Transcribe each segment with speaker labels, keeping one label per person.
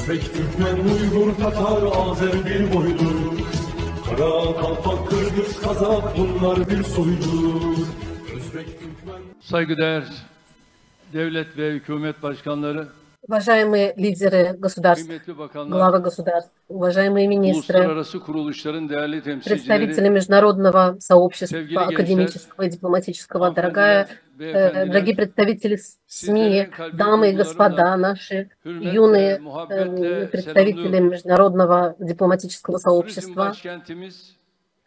Speaker 1: Özbek, Türkmen, Uygur, Tatar, Azer bir boydur. Kara, Kalpak, Kırgız, Kazak bunlar bir soydur. Özbek, Türkmen...
Speaker 2: Saygıdeğer devlet ve hükümet başkanları,
Speaker 3: Уважаемые лидеры государств,
Speaker 2: kıymetli bakanlar,
Speaker 3: главы государств, уважаемые министры,
Speaker 2: uluslararası kuruluşların değerli temsilcileri,
Speaker 3: представители международного сообщества,
Speaker 2: sevgili gençler,
Speaker 3: академического и дипломатического,
Speaker 2: hanımefendiler,
Speaker 3: дорогие
Speaker 2: beyefendiler,
Speaker 3: представители СМИ,
Speaker 2: sizlerin kalbi
Speaker 3: дамы и господа,
Speaker 2: duygularımla,
Speaker 3: наши
Speaker 2: hürmetle,
Speaker 3: юные
Speaker 2: muhabbetle
Speaker 3: представители
Speaker 2: selamlıyorum.
Speaker 3: международного дипломатического
Speaker 2: Turizm
Speaker 3: сообщества.
Speaker 2: başkentimiz,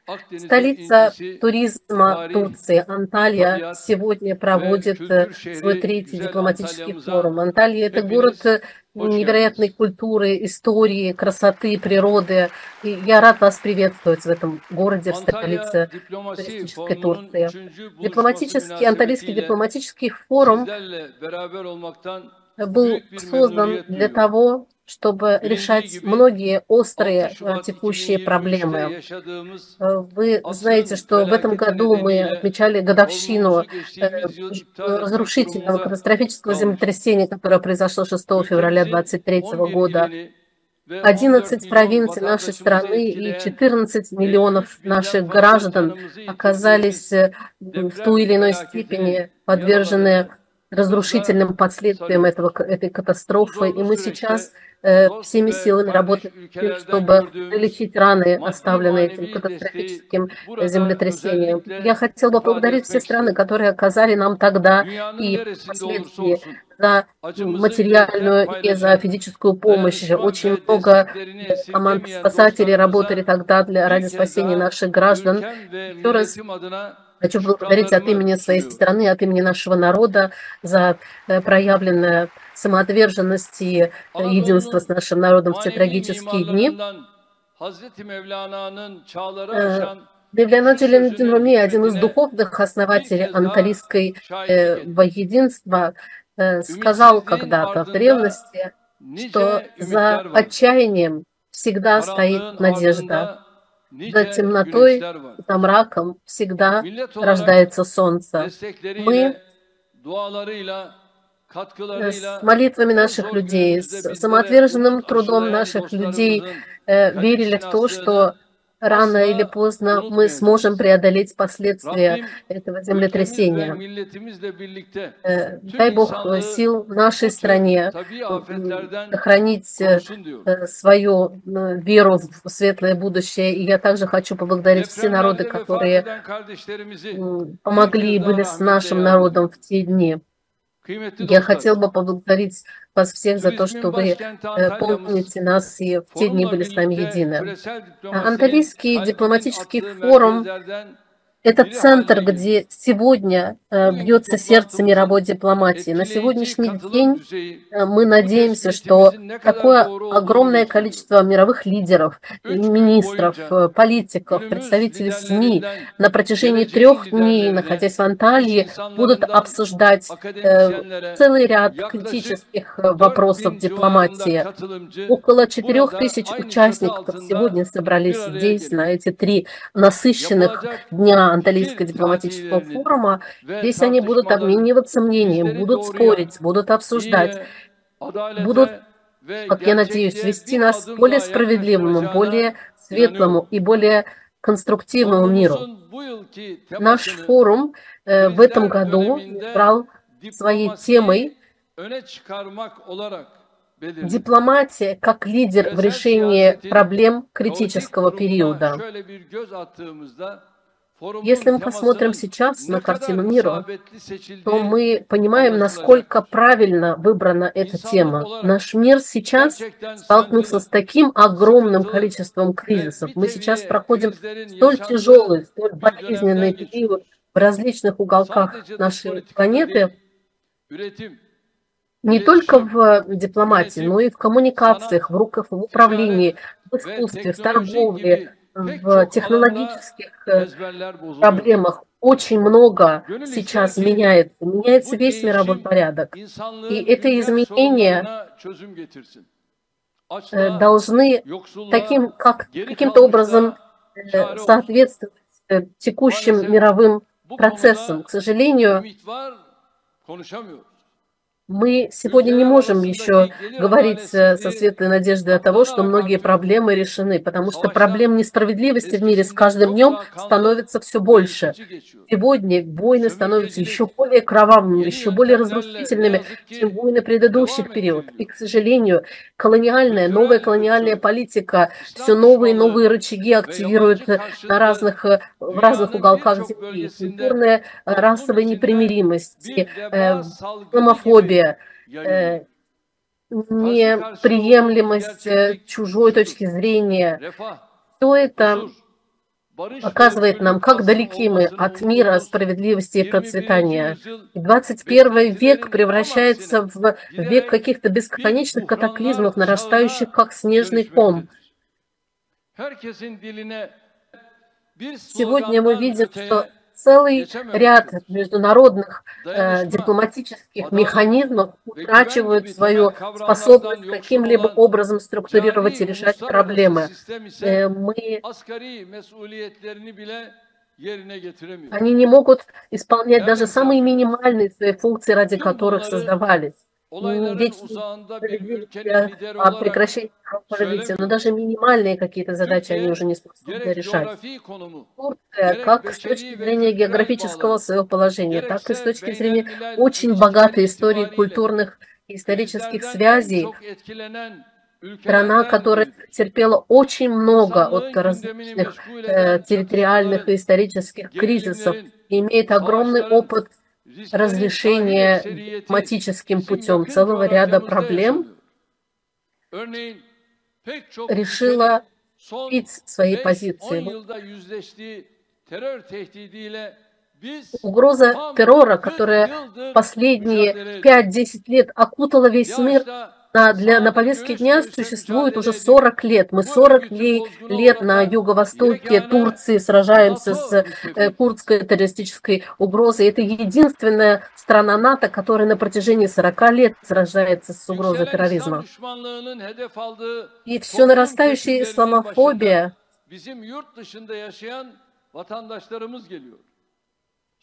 Speaker 2: Akdeniz'in
Speaker 3: Столица
Speaker 2: incisi,
Speaker 3: туризма
Speaker 2: tarih,
Speaker 3: Турции, Анталья,
Speaker 2: tabiat
Speaker 3: сегодня
Speaker 2: ve
Speaker 3: проводит
Speaker 2: kültür
Speaker 3: свой
Speaker 2: şehri
Speaker 3: третий
Speaker 2: güzel
Speaker 3: дипломатический
Speaker 2: Antalya'mıza
Speaker 3: форум. Анталья – это город
Speaker 2: hepiniz hoş
Speaker 3: невероятной
Speaker 2: geldiniz.
Speaker 3: культуры, истории, красоты, природы. И я рад вас приветствовать в этом городе, в
Speaker 2: Antalya
Speaker 3: столице
Speaker 2: Diplomasi
Speaker 3: туристической
Speaker 2: Forumu'nun
Speaker 3: Турции.
Speaker 2: 3. buluşması
Speaker 3: Антальский
Speaker 2: münasebetiyle
Speaker 3: дипломатический форум
Speaker 2: sizlerle beraber olmaktan
Speaker 3: был
Speaker 2: büyük bir
Speaker 3: создан
Speaker 2: memnuniyet
Speaker 3: для
Speaker 2: duyuyorum.
Speaker 3: того, чтобы
Speaker 2: Bilindiği
Speaker 3: решать
Speaker 2: gibi
Speaker 3: многие
Speaker 2: 6
Speaker 3: острые
Speaker 2: Şubat
Speaker 3: текущие
Speaker 2: 2023'te
Speaker 3: проблемы.
Speaker 2: yaşadığımız
Speaker 3: Вы знаете,
Speaker 2: asrın
Speaker 3: что в этом
Speaker 2: felaketi
Speaker 3: году мы
Speaker 2: nedeniyle
Speaker 3: отмечали годовщину
Speaker 2: olmamızı geçtiğimiz yıl iptal etmek
Speaker 3: разрушительного,
Speaker 2: durumunda
Speaker 3: катастрофического
Speaker 2: kalmıştık.
Speaker 3: землетрясения, которое произошло 6 февраля
Speaker 2: Ülkemizin
Speaker 3: 2023
Speaker 2: 11
Speaker 3: года.
Speaker 2: ilini ve 14
Speaker 3: 11
Speaker 2: milyon
Speaker 3: провинций нашей
Speaker 2: vatandaşımızı
Speaker 3: страны и
Speaker 2: etkileyen
Speaker 3: 14 миллионов
Speaker 2: 53 binden
Speaker 3: наших
Speaker 2: fazla
Speaker 3: граждан
Speaker 2: canımızı
Speaker 3: оказались
Speaker 2: yitirdiğimiz
Speaker 3: в той
Speaker 2: deprem
Speaker 3: или иной
Speaker 2: felaketi
Speaker 3: степени подвержены
Speaker 2: yaralarını
Speaker 3: разрушительным последствиям
Speaker 2: sarıyor.
Speaker 3: этой
Speaker 2: Bu
Speaker 3: катастрофы. И
Speaker 2: zorlu
Speaker 3: мы
Speaker 2: süreçte
Speaker 3: сейчас
Speaker 2: dost
Speaker 3: всеми
Speaker 2: ve
Speaker 3: силами
Speaker 2: kardeş
Speaker 3: работаем,
Speaker 2: ülkelerden
Speaker 3: чтобы
Speaker 2: gördüğümüz
Speaker 3: залечить раны,
Speaker 2: maddi
Speaker 3: оставленные этим
Speaker 2: manevi desteği
Speaker 3: катастрофическим
Speaker 2: burada
Speaker 3: землетрясением.
Speaker 2: özellikle
Speaker 3: Я хотел бы
Speaker 2: ifade
Speaker 3: поблагодарить все
Speaker 2: etmek
Speaker 3: страны,
Speaker 2: isterim.
Speaker 3: которые оказали нам тогда
Speaker 2: Dünyanın
Speaker 3: и
Speaker 2: neresinde olursa
Speaker 3: впоследствии
Speaker 2: olsun
Speaker 3: за
Speaker 2: acımızı yürekten
Speaker 3: материальную и за
Speaker 2: paylaşan,
Speaker 3: физическую помощь.
Speaker 2: dayanışma
Speaker 3: Очень
Speaker 2: ve
Speaker 3: много
Speaker 2: desteklerini
Speaker 3: команд
Speaker 2: esirgemeyen
Speaker 3: спасателей работали
Speaker 2: dostlarımıza
Speaker 3: тогда ради
Speaker 2: bir kez
Speaker 3: спасения
Speaker 2: daha
Speaker 3: наших граждан.
Speaker 2: ülkem ve
Speaker 3: Еще раз
Speaker 2: milletim adına
Speaker 3: хочу поблагодарить от имени
Speaker 2: şükranlarımı
Speaker 3: своей
Speaker 2: sunuyorum.
Speaker 3: страны, от имени нашего народа за проявленную самоотверженность и единство с
Speaker 2: Anadolu'nun
Speaker 3: нашим народом в те
Speaker 2: manevi
Speaker 3: трагические дни.
Speaker 2: mimarlarından Hazreti Mevlana'nın çağları aşan
Speaker 3: Мевляна
Speaker 2: şu sözünün
Speaker 3: Джалалудин один из
Speaker 2: hikmetine
Speaker 3: духовных
Speaker 2: bir
Speaker 3: основателей
Speaker 2: kez daha
Speaker 3: анталийской
Speaker 2: şahitlik ettik.
Speaker 3: воединства, сказал
Speaker 2: Ümitsizliğin
Speaker 3: когда-то в
Speaker 2: ardında
Speaker 3: древности, что
Speaker 2: nice
Speaker 3: за
Speaker 2: ümitler var.
Speaker 3: отчаянием всегда стоит
Speaker 2: Karanlığın
Speaker 3: надежда,
Speaker 2: ardında
Speaker 3: за
Speaker 2: nice
Speaker 3: темнотой,
Speaker 2: güneşler var.
Speaker 3: за мраком всегда
Speaker 2: Millet olarak
Speaker 3: рождается солнце. Мы
Speaker 2: destekleriyle, dualarıyla,
Speaker 3: с
Speaker 2: katkılarıyla
Speaker 3: молитвами
Speaker 2: en
Speaker 3: наших
Speaker 2: zor
Speaker 3: людей,
Speaker 2: günümüzde
Speaker 3: с
Speaker 2: bizlere
Speaker 3: самоотверженным
Speaker 2: umut
Speaker 3: трудом
Speaker 2: aşılayan
Speaker 3: наших людей
Speaker 2: dostlarımızın
Speaker 3: верили в то,
Speaker 2: kadim
Speaker 3: что рано или
Speaker 2: asla
Speaker 3: поздно мы сможем
Speaker 2: unutmayacağız.
Speaker 3: преодолеть последствия
Speaker 2: Rabbim
Speaker 3: этого
Speaker 2: ülkemiz ve
Speaker 3: землетрясения.
Speaker 2: milletimizle birlikte tüm
Speaker 3: Дай Бог
Speaker 2: insanlığı
Speaker 3: сил нашей
Speaker 2: bu tür
Speaker 3: стране
Speaker 2: tabii afetlerden
Speaker 3: сохранить
Speaker 2: korusun diyor.
Speaker 3: свою веру в светлое будущее. И я также хочу поблагодарить все народы,
Speaker 2: Depremlerde vefat
Speaker 3: которые
Speaker 2: eden kardeşlerimizi bir
Speaker 3: помогли и
Speaker 2: kez daha
Speaker 3: были с
Speaker 2: rahmetle
Speaker 3: нашим
Speaker 2: yad
Speaker 3: народом
Speaker 2: ediyorum.
Speaker 3: в те дни.
Speaker 2: Kıymetli
Speaker 3: Я
Speaker 2: dostlar,
Speaker 3: хотел бы поблагодарить вас всех за то, что
Speaker 2: turizmin
Speaker 3: вы
Speaker 2: başkenti Antalya'mız
Speaker 3: помните нас и в те дни
Speaker 2: forumla
Speaker 3: были с нами
Speaker 2: birlikte
Speaker 3: едины.
Speaker 2: küresel diplomasinin
Speaker 3: Анталийский
Speaker 2: kalbinin
Speaker 3: дипломатический
Speaker 2: attığı
Speaker 3: форум
Speaker 2: merkezlerden
Speaker 3: – это
Speaker 2: biri
Speaker 3: центр,
Speaker 2: haline
Speaker 3: где
Speaker 2: geliyor.
Speaker 3: сегодня
Speaker 2: Bugünkü
Speaker 3: бьется сердце мировой
Speaker 2: toplantımızın
Speaker 3: дипломатии. На
Speaker 2: etkileyici
Speaker 3: сегодняшний
Speaker 2: katılım
Speaker 3: день
Speaker 2: düzeyi
Speaker 3: мы
Speaker 2: bu
Speaker 3: надеемся, что
Speaker 2: tespitimizin ne kadar
Speaker 3: такое
Speaker 2: doğru olduğunu
Speaker 3: огромное
Speaker 2: gösteriyor.
Speaker 3: количество мировых лидеров,
Speaker 2: 3 gün
Speaker 3: министров,
Speaker 2: boyunca
Speaker 3: политиков,
Speaker 2: günümüz
Speaker 3: представителей СМИ
Speaker 2: liderlerinden
Speaker 3: на протяжении
Speaker 2: geleceğin
Speaker 3: 3 дней,
Speaker 2: liderlerine,
Speaker 3: находясь в
Speaker 2: iş
Speaker 3: Анталии, будут
Speaker 2: insanlarından
Speaker 3: обсуждать
Speaker 2: akademisyenlere
Speaker 3: целый ряд
Speaker 2: yaklaşık
Speaker 3: критических вопросов
Speaker 2: 4000 civarında
Speaker 3: дипломатии.
Speaker 2: katılımcı
Speaker 3: Около 4000
Speaker 2: burada aynı çatı
Speaker 3: участников сегодня
Speaker 2: altında bir
Speaker 3: собрались
Speaker 2: araya
Speaker 3: здесь, на
Speaker 2: geliyor.
Speaker 3: эти 3 насыщенных
Speaker 2: Yapılacak
Speaker 3: дня Анталийского
Speaker 2: fikir
Speaker 3: дипломатического
Speaker 2: tatillerinin
Speaker 3: форума.
Speaker 2: ve
Speaker 3: Здесь они будут
Speaker 2: tartışmaların
Speaker 3: обмениваться мнением,
Speaker 2: bizleri
Speaker 3: будут
Speaker 2: doğruya,
Speaker 3: спорить, будут обсуждать,
Speaker 2: iyiye,
Speaker 3: будут,
Speaker 2: adalete ve
Speaker 3: как я надеюсь,
Speaker 2: gerçekliğe
Speaker 3: вести
Speaker 2: bir
Speaker 3: нас к
Speaker 2: adım
Speaker 3: более
Speaker 2: daha
Speaker 3: справедливому,
Speaker 2: yaklaştıracağına
Speaker 3: более
Speaker 2: inanıyorum.
Speaker 3: светлому и более конструктивному миру.
Speaker 2: Forumumuzun bu yılki
Speaker 3: Наш
Speaker 2: temasını
Speaker 3: форум в этом
Speaker 2: krizler
Speaker 3: году
Speaker 2: döneminde
Speaker 3: избрал своей темой
Speaker 2: diplomasiyi öne çıkarmak olarak belirledi.
Speaker 3: дипломатия как лидер в
Speaker 2: Küresel
Speaker 3: решении
Speaker 2: siyasetin
Speaker 3: проблем
Speaker 2: kaotik
Speaker 3: критического
Speaker 2: durumuna
Speaker 3: периода.
Speaker 2: şöyle bir göz attığımızda
Speaker 3: Если
Speaker 2: forumun
Speaker 3: мы посмотрим
Speaker 2: temasının
Speaker 3: сейчас
Speaker 2: ne
Speaker 3: на
Speaker 2: kadar
Speaker 3: картину мира,
Speaker 2: isabetli
Speaker 3: то
Speaker 2: seçildiği
Speaker 3: мы понимаем,
Speaker 2: anlaşılacaktır.
Speaker 3: насколько правильно выбрана эта
Speaker 2: İnsanlık
Speaker 3: тема.
Speaker 2: olarak
Speaker 3: Наш мир сейчас
Speaker 2: gerçekten
Speaker 3: столкнулся
Speaker 2: sancılı,
Speaker 3: с таким огромным
Speaker 2: sıkıntılı
Speaker 3: количеством
Speaker 2: ve
Speaker 3: кризисов.
Speaker 2: bir
Speaker 3: Мы сейчас
Speaker 2: teviye
Speaker 3: проходим
Speaker 2: krizlerin
Speaker 3: столь
Speaker 2: yaşandığı
Speaker 3: тяжелый, столь
Speaker 2: bir
Speaker 3: болезненный
Speaker 2: dönemden
Speaker 3: период
Speaker 2: geçiyoruz.
Speaker 3: в различных уголках
Speaker 2: Sadece dış
Speaker 3: нашей
Speaker 2: politikada
Speaker 3: планеты,
Speaker 2: değil, üretim,
Speaker 3: не только
Speaker 2: iletişim,
Speaker 3: в дипломатии, но
Speaker 2: yönetim,
Speaker 3: и в коммуникациях,
Speaker 2: sanat,
Speaker 3: в
Speaker 2: ticaret
Speaker 3: управлении, в
Speaker 2: ve
Speaker 3: искусстве, в
Speaker 2: teknoloji
Speaker 3: торговле,
Speaker 2: gibi pek
Speaker 3: в
Speaker 2: çok alanda
Speaker 3: технологических
Speaker 2: ezberler bozuluyor.
Speaker 3: проблемах очень много
Speaker 2: Gönül ister
Speaker 3: сейчас
Speaker 2: ki
Speaker 3: меняется. Меняется
Speaker 2: bu
Speaker 3: весь мировой
Speaker 2: değişim
Speaker 3: порядок. И
Speaker 2: insanlığın
Speaker 3: это
Speaker 2: güncel
Speaker 3: изменения
Speaker 2: sorunlarına çözüm getirsin. Açlığa,
Speaker 3: должны
Speaker 2: yoksulluğa, geri
Speaker 3: каким-то образом
Speaker 2: kalmışlığa çare olsun.
Speaker 3: соответствовать текущим
Speaker 2: Maalesef
Speaker 3: мировым
Speaker 2: bu
Speaker 3: процессам.
Speaker 2: konuda
Speaker 3: К сожалению,
Speaker 2: ümit var, konuşamıyoruz.
Speaker 3: Мы сегодня не можем еще говорить со светлой надеждой о того, что многие проблемы решены, потому что проблем несправедливости в мире с каждым днем становится все больше. Сегодня войны становятся еще более кровавыми, еще более разрушительными, чем войны предыдущих периодов. И, к сожалению, новая колониальная политика все новые и новые рычаги активирует в разных уголках земли. Культурная, расовая непримиримость, исламофобия, неприемлемость чужой точки зрения. Все это показывает нам, как далеки мы от мира, справедливости и процветания. И 21 век превращается в век каких-то бесконечных катаклизмов, нарастающих как снежный ком. Сегодня мы видим, что целый ряд международных дипломатических механизмов утрачивают свою способность каким-либо образом структурировать и решать проблемы. Они не могут исполнять даже самые минимальные свои функции, ради которых создавались. Прекращение кровопролития, но даже минимальные какие-то задачи они уже не способны решать. Турция, как с точки зрения географического своего положения, так и с точки зрения очень богатой истории культурных и исторических связей, страна, которая терпела очень много от различных территориальных и исторических кризисов, и имеет огромный опыт разрешения дипломатическим путем целого ряда проблем, решила бить свои позиции. Угроза террора, которая последние 5-10 лет окутала весь мир, на повестке дня существует уже 40 лет. Мы 40 лет на юго-востоке Турции сражаемся с курдской террористической угрозой. Это единственная страна НАТО, которая на протяжении 40 лет сражается с угрозой терроризма. И все нарастающая исламофобия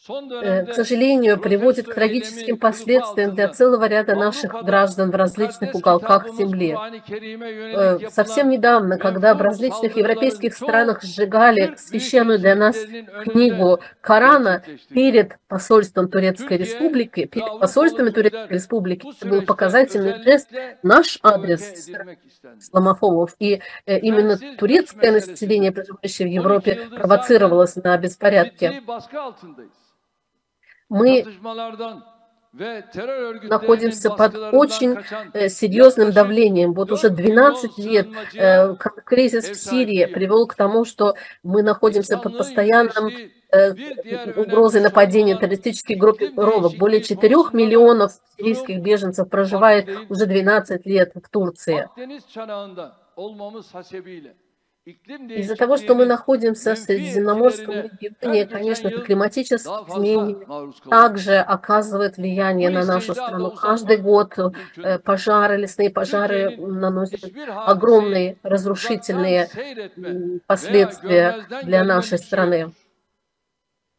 Speaker 3: к сожалению, приводит к трагическим последствиям для целого ряда наших граждан в различных уголках земли. Совсем недавно, когда в различных европейских странах сжигали священную для нас книгу Корана перед посольством Турецкой Республики, перед посольствами Турецкой Республики, это был показательный жест наш адрес исламофобов. И именно турецкое население, проживающее в Европе, провоцировалось на беспорядки. Мы находимся под очень серьезным давлением. Вот уже 12 лет кризис в Сирии привел к тому, что мы находимся под постоянным угрозой нападения террористических группировок. Более 4 миллионов сирийских беженцев проживает уже 12 лет в Турции. Из-за того, что мы находимся в Средиземноморском регионе, конечно, климатические изменения также оказывают влияние на нашу страну. Каждый год пожары, лесные пожары наносят огромные разрушительные последствия для нашей страны.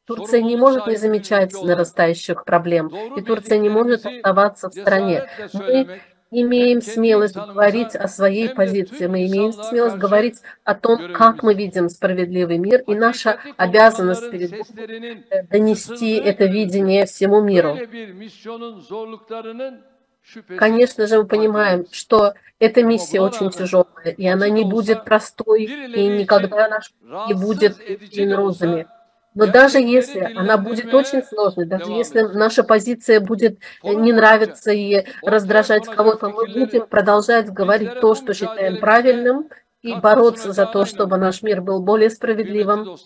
Speaker 3: Турция не может не замечать нарастающих проблем, и Турция не может оставаться в стороне. Мы имеем смелость говорить о своей позиции, мы имеем смелость говорить о том, как мы видим справедливый мир, и наша обязанность перед Богом донести это видение всему миру. Конечно же, мы понимаем, что эта миссия очень тяжелая, и она не будет простой, и никогда она не будет розами. Но даже если она будет очень сложной, даже если наша позиция будет не нравиться и раздражать кого-то, мы будем продолжать говорить то, что считаем правильным, и бороться за то, чтобы наш мир был более справедливым.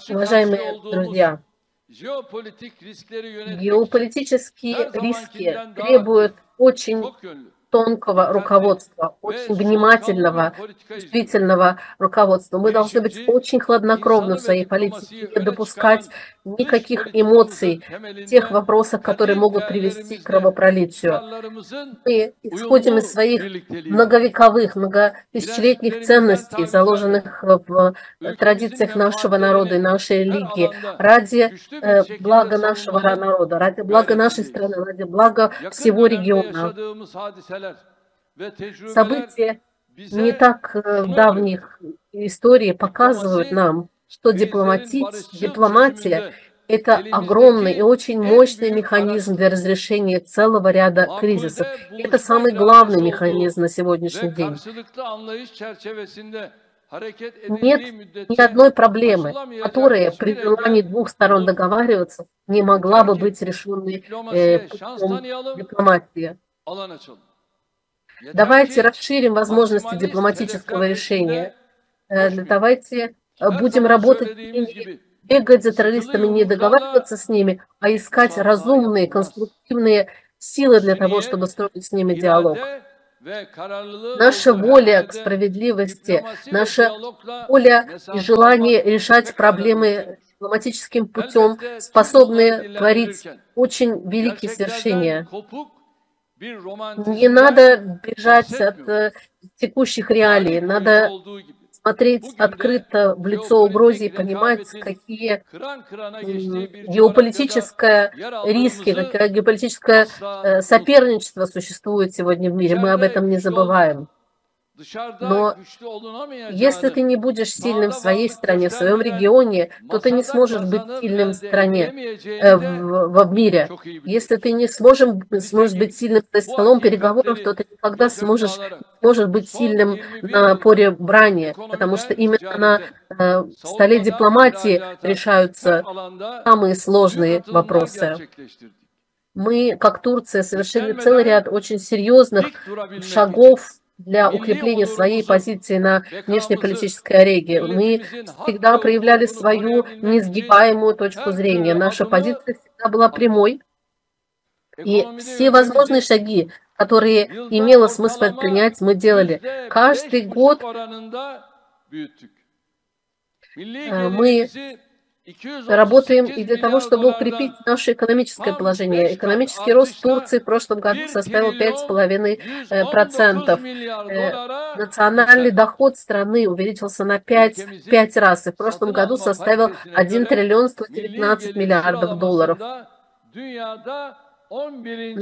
Speaker 3: Уважаемые друзья, геополитические риски требуют очень тонкого руководства, очень внимательного, чувствительного руководства. Мы должны быть очень хладнокровны в своей политике, не допускать никаких эмоций в тех вопросах, которые могут привести к кровопролитию. Мы исходим из своих многовековых, многотысячелетних ценностей, заложенных в традициях нашего народа и нашей религии, ради блага нашего народа, ради блага нашей страны, ради блага всего региона. События не так давних историй показывают нам, что дипломатия – это огромный и очень мощный механизм для разрешения целого ряда кризисов. Это самый главный механизм на сегодняшний день. Нет ни одной проблемы, которая при желании двух сторон договариваться не могла бы быть решенной путем дипломатии. Давайте расширим возможности дипломатического решения. Давайте будем работать, бегать за террористами, не договариваться с ними, а искать разумные, конструктивные силы для того, чтобы строить с ними диалог. Наша воля к справедливости, наша воля и желание решать проблемы дипломатическим путем способны творить очень великие свершения. Не надо бежать от текущих реалий, надо смотреть открыто в лицо угрозе и понимать, какие геополитические риски, какое геополитическое соперничество существует сегодня в мире. Мы об этом не забываем. Но если ты не будешь сильным в своей стране, в своем регионе, то ты не сможешь быть сильным в стране, в мире. Если ты не сможешь быть сильным за столом переговоров, то ты никогда сможешь быть сильным на поле брани, потому что именно на столе дипломатии решаются самые сложные вопросы. Мы, как Турция, совершили целый ряд очень серьезных шагов для укрепления своей позиции на внешнеполитической арене. Мы всегда проявляли свою несгибаемую точку зрения. Наша позиция всегда была прямой. И все возможные шаги, которые имело смысл предпринять, мы делали. Каждый год мы работаем и для того, чтобы укрепить наше экономическое положение. Экономический рост Турции в прошлом году составил 5,5%. Национальный доход страны увеличился на 5 раз и в прошлом году составил 1 триллион 119 миллиардов долларов. На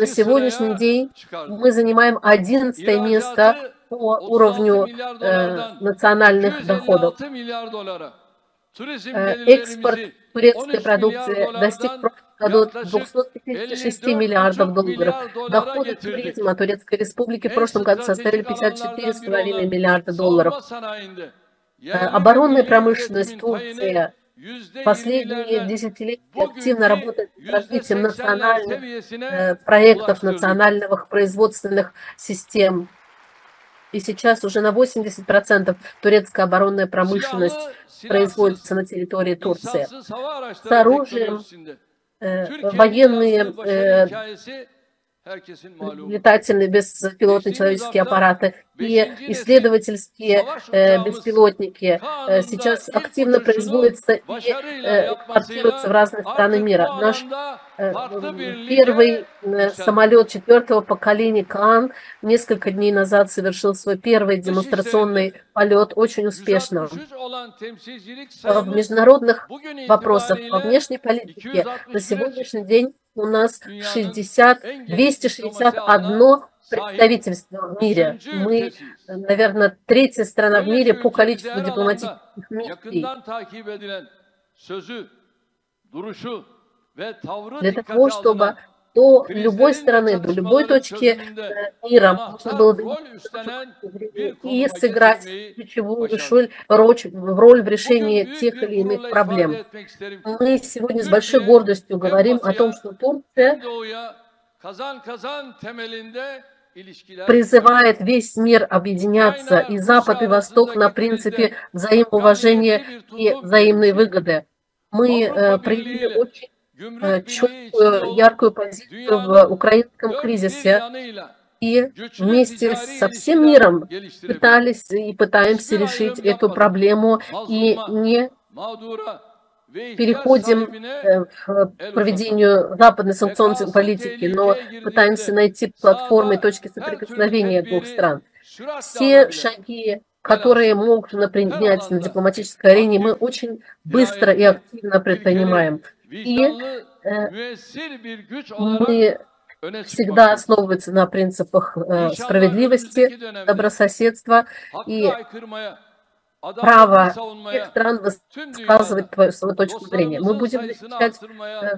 Speaker 3: сегодняшний день мы занимаем 11 место по уровню национальных доходов. Экспорт турецкой продукции достиг в прошлом году 256 миллиардов долларов. Доходы туризма Турецкой Республики в прошлом году составили 54,5 миллиарда долларов. Оборонная промышленность Турции последние десятилетия активно работает над развитием национальных проектов, национальных производственных систем. И сейчас уже на 80% турецкая оборонная промышленность производится на территории Турции. С оружием, военные летательные беспилотные человеческие аппараты и исследовательские беспилотники сейчас активно производятся и экспортируются в разные страны мира. Наш первый самолет 4-го поколения Каан несколько дней назад совершил свой первый демонстрационный полет очень успешно. В международных вопросах, во внешней политике на сегодняшний день у нас 261 представительство в мире. Мы, наверное, третья страна в мире по количеству дипломатических миссий. Для того, чтобы до любой страны, до любой точки мира можно было и сыграть ключевую роль в решении тех или иных проблем. Мы сегодня с большой гордостью говорим о том, что Турция призывает весь мир объединяться, и Запад, и Восток, на принципе взаимоуважения и взаимной выгоды. Мы проявили очень четкую, яркую позицию в украинском кризисе и вместе со всем миром пытались и пытаемся решить эту проблему и не переходим к проведению западной санкционной политики, но пытаемся найти платформы и точки соприкосновения двух стран. Все шаги, которые можно принять на дипломатической арене, мы очень быстро и активно предпринимаем. И мы всегда основываются на принципах справедливости, добрососедства и права всех стран высказывать свою точку зрения. Мы будем защищать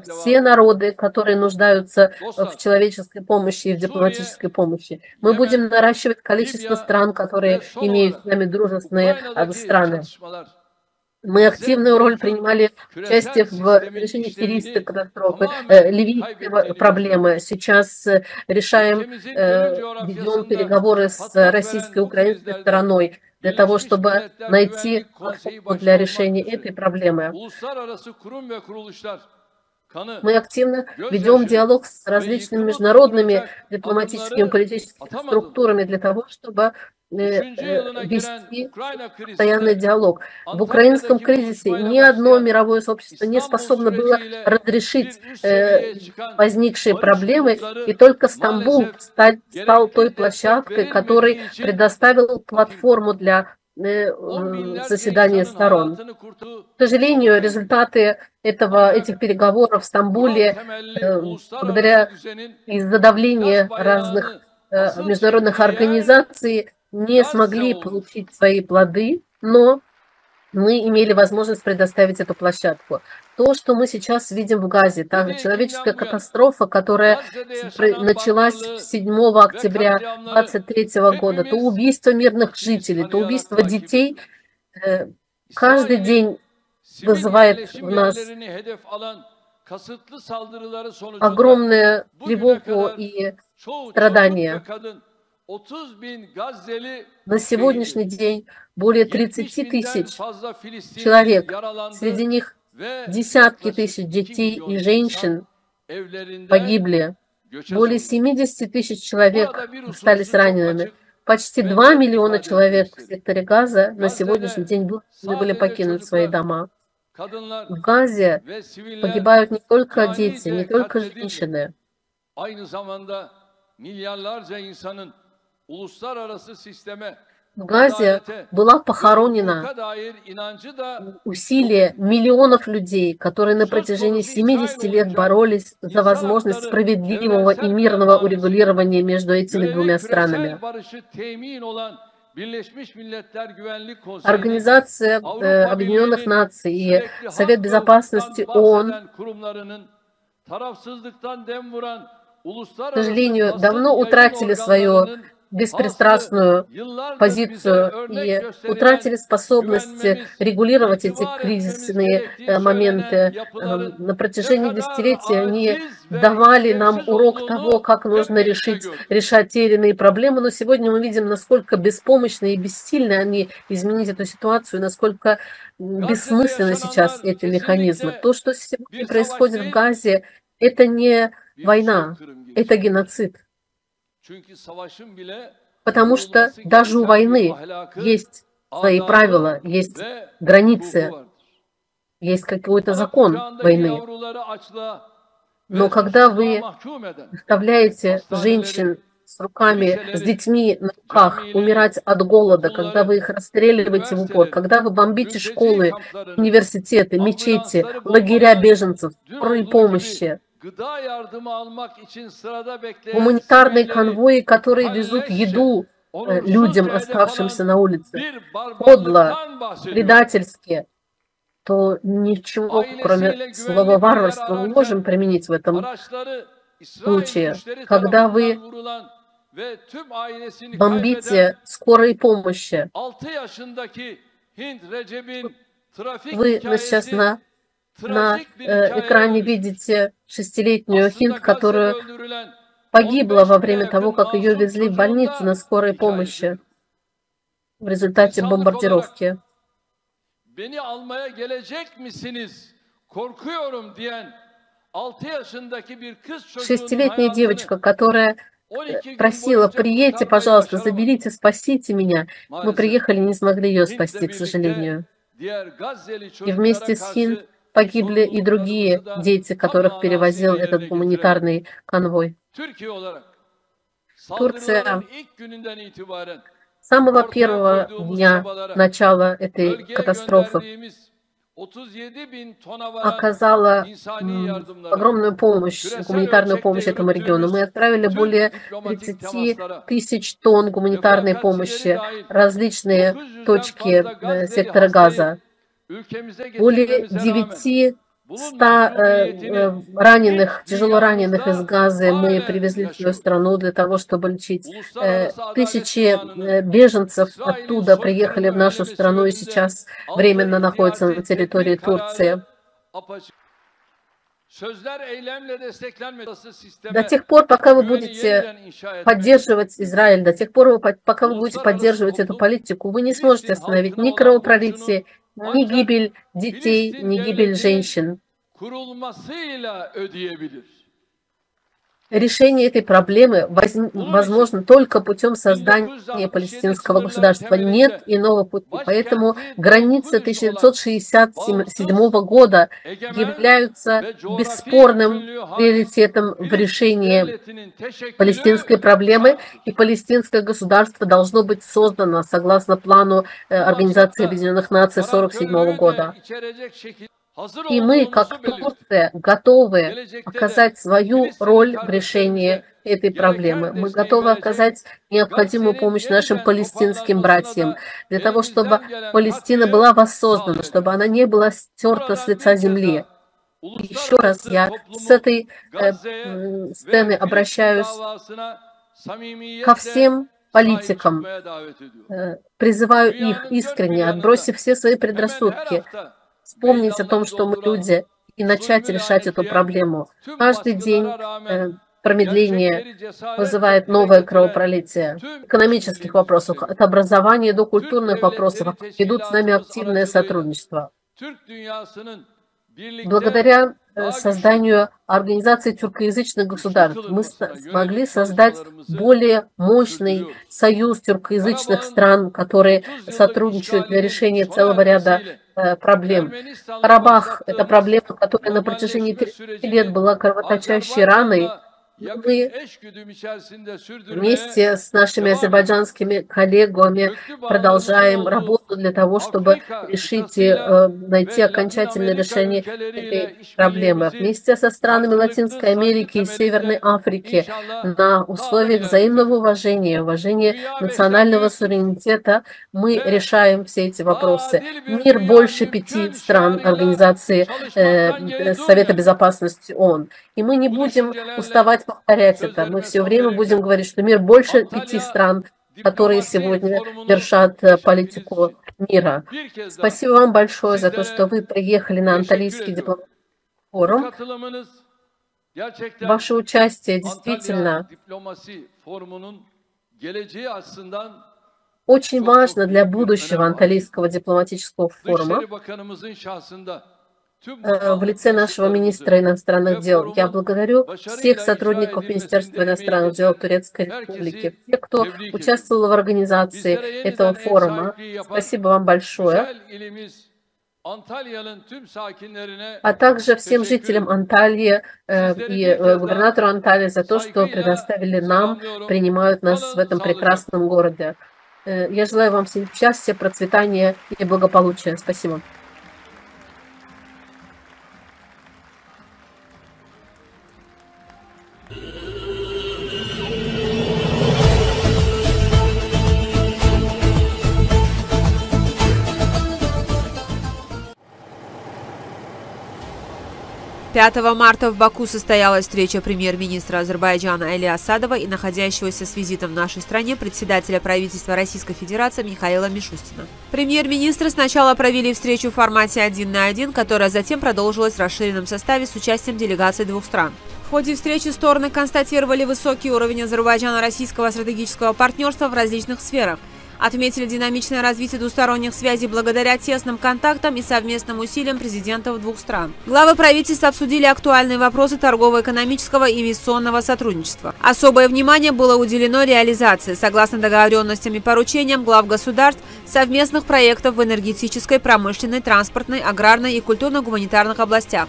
Speaker 3: все народы, которые нуждаются в человеческой помощи и в дипломатической помощи. Мы будем наращивать количество стран, которые имеют с нами дружественные страны. Мы активную роль принимали участие в решении сирийской катастрофы, ливийской проблемы. Сейчас решаем, ведем переговоры с российской и украинской стороной для того, чтобы найти подход для решения этой проблемы. Мы активно ведем диалог с различными международными дипломатическими и политическими структурами для того, чтобы вести постоянный диалог. В украинском кризисе ни одно мировое сообщество не способно было разрешить возникшие проблемы, и только Стамбул стал той площадкой, который предоставил платформу для заседания сторон. К сожалению, результаты этих переговоров в Стамбуле, благодаря из-за давления разных международных организаций, не смогли получить свои плоды, но мы имели возможность предоставить эту площадку. То, что мы сейчас видим в Газе, также человеческая катастрофа, которая началась 7 октября 2023 года, то убийство мирных жителей, то убийство детей, каждый день вызывает в нас огромную тревогу и страдания. На сегодняшний день более 30 тысяч человек, среди них десятки тысяч детей и женщин погибли, более 70 тысяч человек остались ранеными, почти 2 миллиона человек в секторе Газа на сегодняшний день были покинуть свои дома. В Газе погибают не только дети, не только женщины. В Газе была похоронена усилия миллионов людей, которые на протяжении 70 лет боролись за возможность справедливого и мирного урегулирования между этими двумя странами. Организация Объединенных Наций и Совет Безопасности ООН, к сожалению, давно утратили свою беспристрастную позицию и утратили способность регулировать эти кризисные моменты. На протяжении десятилетий они давали нам урок того, как нужно решать те или иные проблемы, но сегодня мы видим, насколько беспомощны и бессильны они изменить эту ситуацию, насколько бессмысленны сейчас эти механизмы. То, что сегодня происходит в Газе, это не война, это геноцид. Потому что даже у войны есть свои правила, есть границы, есть какой-то закон войны. Но когда вы оставляете женщин с руками, с детьми на руках умирать от голода, когда вы их расстреливаете в упор, когда вы бомбите школы, университеты, мечети, лагеря беженцев, скорой помощи, гуманитарные конвои, которые везут еду людям, оставшимся на улице, подло, предательски, то ничего, кроме слова варварства, мы не можем применить в этом случае. Когда вы бомбите скорой помощи, вы сейчас на экране видите 6-летнюю Хинд, которая погибла во время того, как ее везли в больницу на скорой помощи в результате бомбардировки. 6-летняя девочка, которая просила: приедьте, пожалуйста, заберите, спасите меня. Мы приехали, не смогли ее спасти, к сожалению. И вместе с Хинд погибли и другие дети, которых перевозил этот гуманитарный конвой. Турция с самого первого дня начала этой катастрофы оказала огромную помощь, гуманитарную помощь этому региону. Мы отправили более 30 тысяч тонн гуманитарной помощи в различные точки сектора Газа. Более 900 раненых, тяжело раненых из Газы мы привезли в свою страну для того, чтобы лечить. Тысячи беженцев оттуда приехали в нашу страну и сейчас временно находятся на территории Турции. До тех пор, пока вы будете поддерживать Израиль, до тех пор, пока вы будете поддерживать эту политику, вы не сможете остановить ни кровопролитие, ни гибель детей, ни гибель женщин. Решение этой проблемы возможно только путем создания палестинского государства. Нет иного пути. Поэтому границы 1967 года являются бесспорным приоритетом в решении палестинской проблемы, и палестинское государство должно быть создано согласно плану Организации Объединенных Наций 1947 года. И мы, как Турция, готовы оказать свою роль в решении этой проблемы. Мы готовы оказать необходимую помощь нашим палестинским братьям, для того, чтобы Палестина была воссоздана, чтобы она не была стерта с лица земли. И еще раз я с этой сцены обращаюсь ко всем политикам, призываю их искренне, отбросив все свои предрассудки, вспомнить о том, что мы люди, и начать решать эту проблему. Каждый день промедление вызывает новое кровопролитие. В экономических вопросах, от образования до культурных вопросов ведут с нами активное сотрудничество. Благодаря созданию Организации тюркоязычных государств мы смогли создать более мощный союз тюркоязычных стран, которые сотрудничают для решения целого ряда проблем. Карабах – это проблема, которая на протяжении 30 лет была кровоточащей раной. Мы вместе с нашими азербайджанскими коллегами продолжаем работу для того, чтобы решить и найти окончательное решение этой проблемы. Вместе со странами Латинской Америки и Северной Африки на условиях взаимного уважения, уважения национального суверенитета мы решаем все эти вопросы. Мир больше 5 стран Организации Совета Безопасности ООН. И мы не будем уставать повторять это. Мы все время будем говорить, что мир больше 5 стран, которые сегодня вершат политику мира. Спасибо вам большое за то, что вы приехали на Анталийский дипломатический форум. Ваше участие действительно очень важно для будущего Анталийского дипломатического форума. В лице нашего министра иностранных дел я благодарю всех сотрудников Министерства иностранных дел Турецкой Республики, всех, кто участвовал в организации этого форума. Спасибо вам большое. А также всем жителям Анталии и губернатору Анталии за то, что предоставили нам, принимают нас в этом прекрасном городе. Я желаю вам всем счастья, процветания и благополучия. Спасибо.
Speaker 4: «5 марта в Баку состоялась встреча премьер-министра Азербайджана Али Асадова и находящегося с визитом в нашей стране председателя правительства Российской Федерации Михаила Мишустина. Премьер-министры сначала провели встречу в формате 1 на 1, которая затем продолжилась в расширенном составе с участием делегаций двух стран. В ходе встречи стороны констатировали высокий уровень Азербайджано-российского стратегического партнерства в различных сферах, Отметили динамичное развитие двусторонних связей благодаря тесным контактам и совместным усилиям президентов двух стран. Главы правительств обсудили актуальные вопросы торгово-экономического и инвестиционного сотрудничества. Особое внимание было уделено реализации, согласно договоренностям и поручениям глав государств, совместных проектов в энергетической, промышленной, транспортной, аграрной и культурно-гуманитарных областях.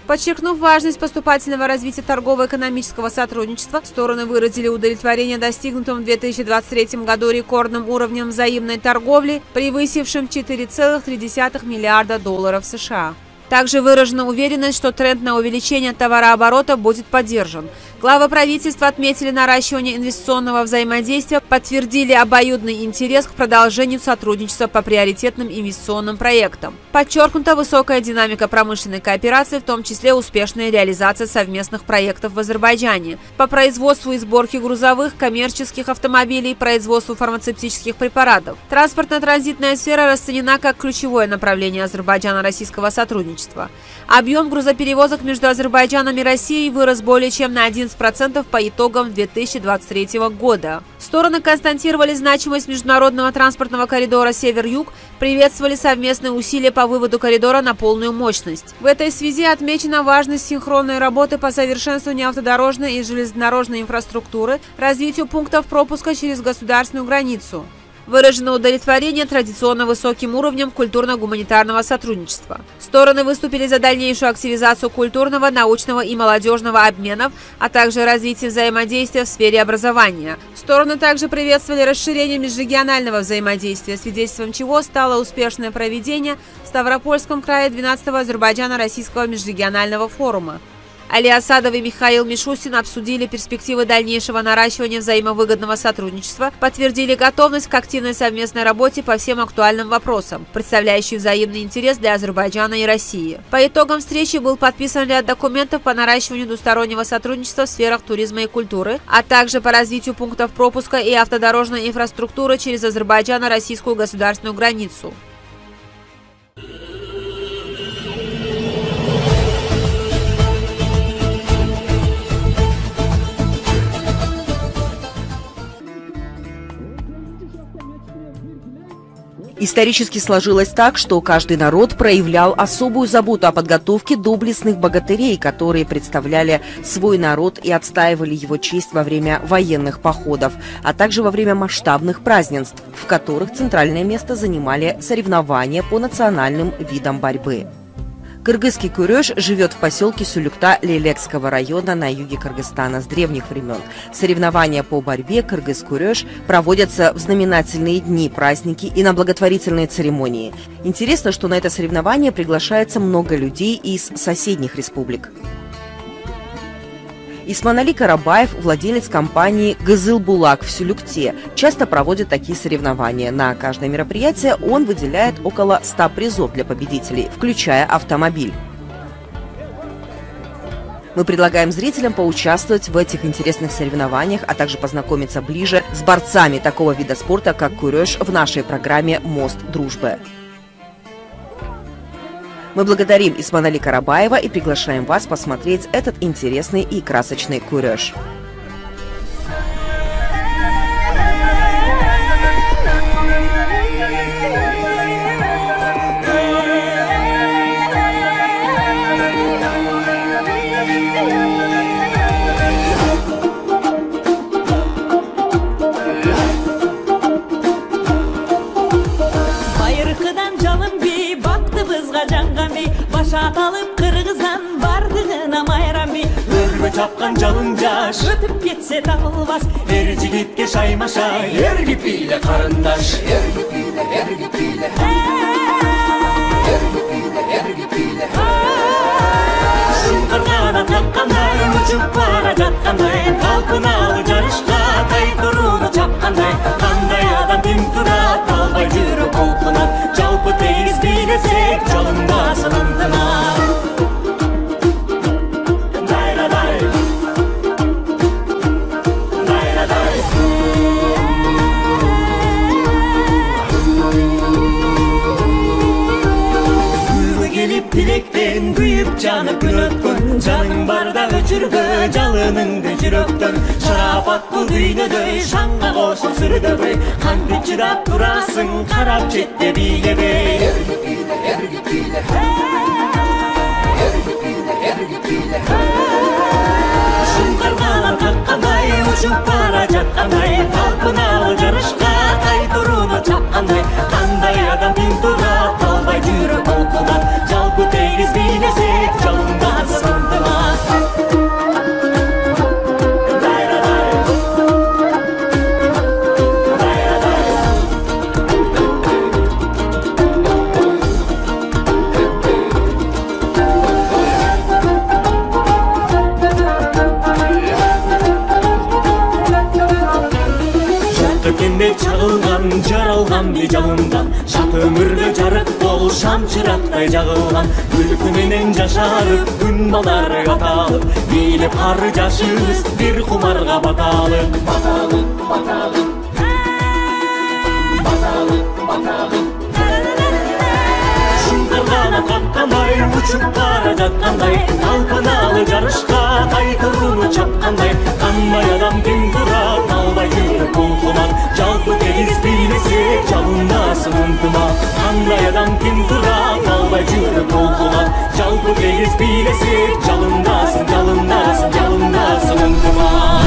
Speaker 4: Подчеркнув важность поступательного развития торгово-экономического сотрудничества, стороны выразили удовлетворение достигнутым в 2023 году рекордным уровнем взаимной торговли, превысившим $4,3 миллиарда США. Также выражена уверенность, что тренд на увеличение товарооборота будет поддержан. Главы правительства отметили наращивание инвестиционного взаимодействия, подтвердили обоюдный интерес к продолжению сотрудничества по приоритетным инвестиционным проектам. Подчеркнута высокая динамика промышленной кооперации, в том числе успешная реализация совместных проектов в Азербайджане по производству и сборке грузовых, коммерческих автомобилей, производству фармацевтических препаратов. Транспортно-транзитная сфера расценена как ключевое направление Азербайджано-российского сотрудничества. Объем грузоперевозок между Азербайджаном и Россией вырос более чем на 11% по итогам 2023 года. Стороны констатировали значимость международного транспортного коридора Север-Юг, приветствовали совместные усилия по выводу коридора на полную мощность. В этой связи отмечена важность синхронной работы по совершенствованию автодорожной и железнодорожной инфраструктуры, развитию пунктов пропуска через государственную границу. Выражено удовлетворение традиционно высоким уровнем культурно-гуманитарного сотрудничества. Стороны выступили за дальнейшую активизацию культурного, научного и молодежного обменов, а также развитие взаимодействия в сфере образования. Стороны также приветствовали расширение межрегионального взаимодействия, свидетельством чего стало успешное проведение в Ставропольском крае 12-го Азербайджано-Российского межрегионального форума. Али Асадов и Михаил Мишустин обсудили перспективы дальнейшего наращивания взаимовыгодного сотрудничества, подтвердили готовность к активной совместной работе по всем актуальным вопросам, представляющим взаимный интерес для Азербайджана и России. По итогам встречи был подписан ряд документов по наращиванию двустороннего сотрудничества в сферах туризма и культуры, а также по развитию пунктов пропуска и автодорожной инфраструктуры через Азербайджано-российскую государственную границу.
Speaker 5: Исторически сложилось так, что каждый народ проявлял особую заботу о подготовке доблестных богатырей, которые представляли свой народ и отстаивали его честь во время военных походов, а также во время масштабных празднеств, в которых центральное место занимали соревнования по национальным видам борьбы. Кыргызский курёж живет в поселке Сулюкта Лелекского района на юге Кыргызстана с древних времен. Соревнования по борьбе кыргыз-курёж проводятся в знаменательные дни, праздники и на благотворительные церемонии. Интересно, что на это соревнование приглашается много людей из соседних республик. Исманали Карабаев, владелец компании «Гызылбулак» в Сулюкте, часто проводит такие соревнования. На каждое мероприятие он выделяет около 100 призов для победителей, включая автомобиль. Мы предлагаем зрителям поучаствовать в этих интересных соревнованиях, а также познакомиться ближе с борцами такого вида спорта, как курёж, в нашей программе «Мост дружбы». Мы благодарим Исманали Карабаева и приглашаем вас посмотреть этот интересный и красочный курёж.
Speaker 6: Atalım Kırgız'dan bardığına mayram bir Örgü çapkan calın caş Ötüp gitse dağılmaz Her jigitke şaymaşay Her gipiyle karındaş Her gipiyle, her gipiyle Her gipiyle, her gipiyle Şınkırgana takkanday Uçup para jatkanday Talpınalı jarışka Tay turunu çapkanday Kanday adam din turat Talbay jürü kulpunat Jalpı teyz bilesek Jalındasın ıntınar Жаның барда өчүргө жалыныңды жүрөктөн. Шарапат бул дүйнөдөй шаңга кошул сүрдөбөй. Кантип чыдап турасың карап четте бийлебей. Эрги бийле, эрги бийле. Эрги бийле, эрги бийле. Шуңкарган каккандай, учуп бара жаткандай, талпыналы жарышка кайтурууну чапкандай. Кандай адам тиң турат, албай жүрөк толкунат. Жалпы тегиз бийлесек, жалындасын ынтымак. Чагылган, жаралган би жалындан, шат өмүргө жарык бол шамчырактай жагылган. Күлкү менен жашарып, күн балдары аталып, бийлеп кары жашыбыз бир кумарга баталып. Баталып, баталып, баталып, баталып. Шуңкарган каккандай, учуп бара жаткандай, талпыналы жарышка кайтурууну чапкандай. Кандай адам ким турат, албай жүрөк толкунат. Жалпы тегиз бийлесек, жалындасын ынтымак. Кандай адам ким турат, албай жүрөк толкунат. Жалпы тегиз бийлесек, жалындасын, жалындасын, жалындасын ынтымак.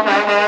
Speaker 3: Thank you.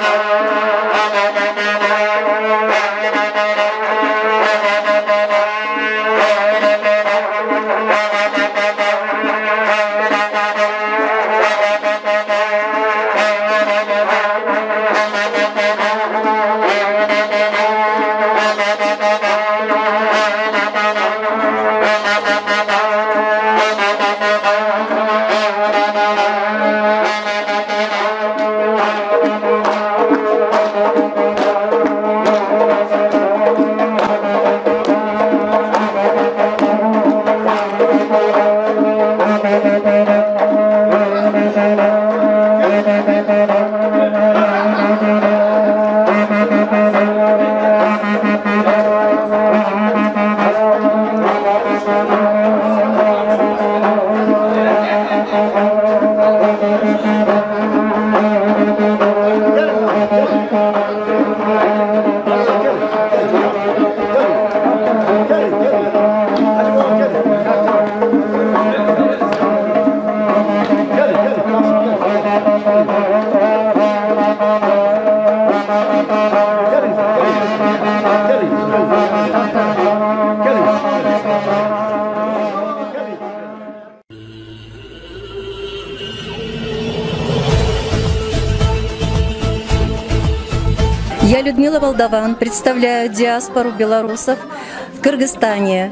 Speaker 7: Я, Людмила Волдован, представляю диаспору белорусов в Кыргызстане.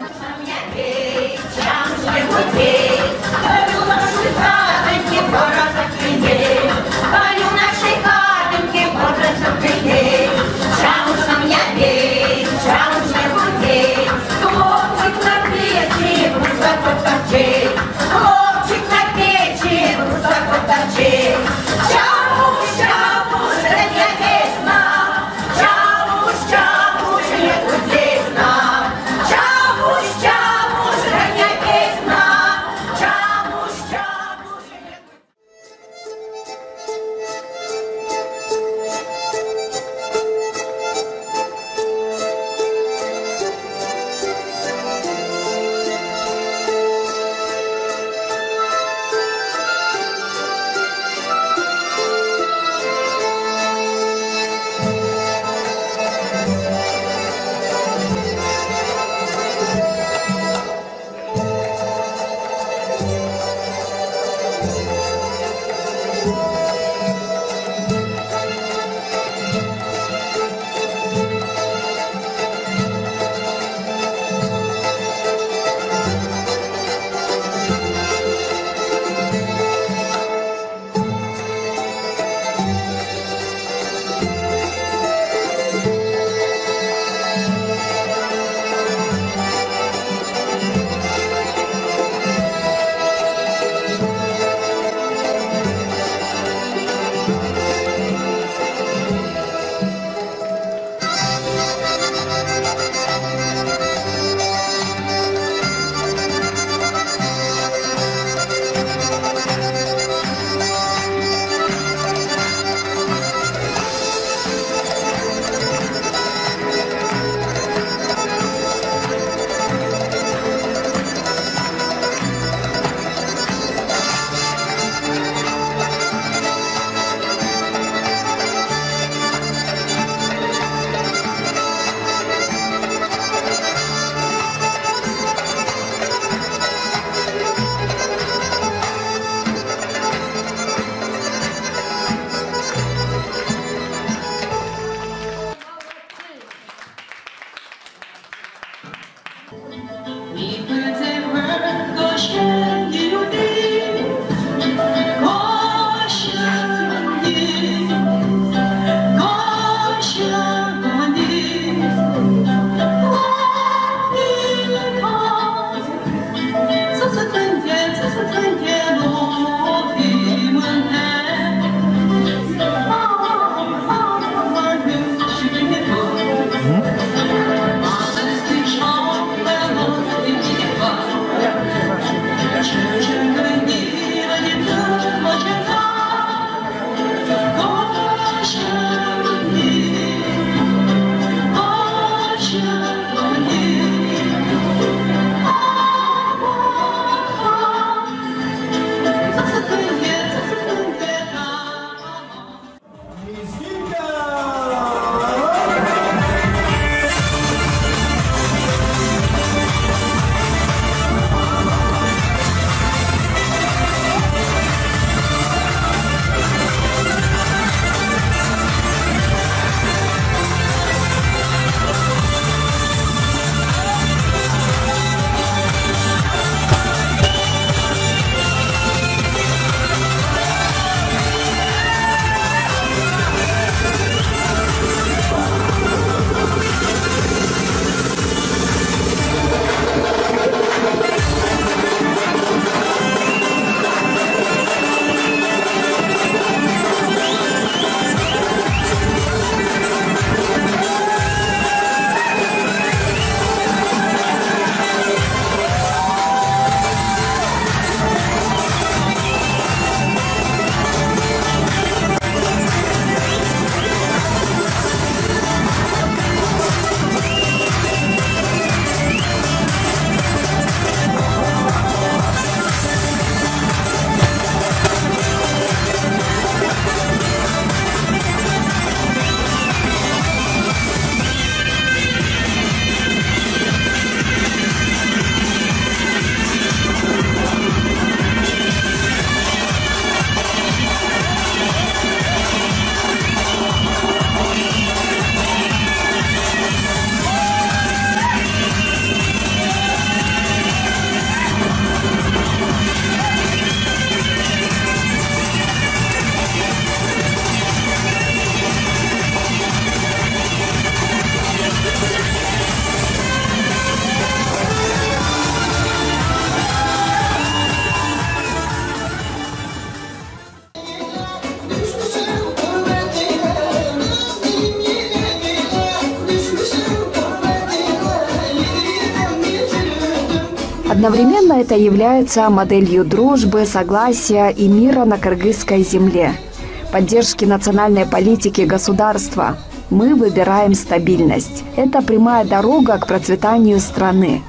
Speaker 8: Одновременно это является моделью дружбы, согласия и мира на кыргызской земле, поддержки национальной политики государства. Мы выбираем стабильность. Это прямая дорога к процветанию страны.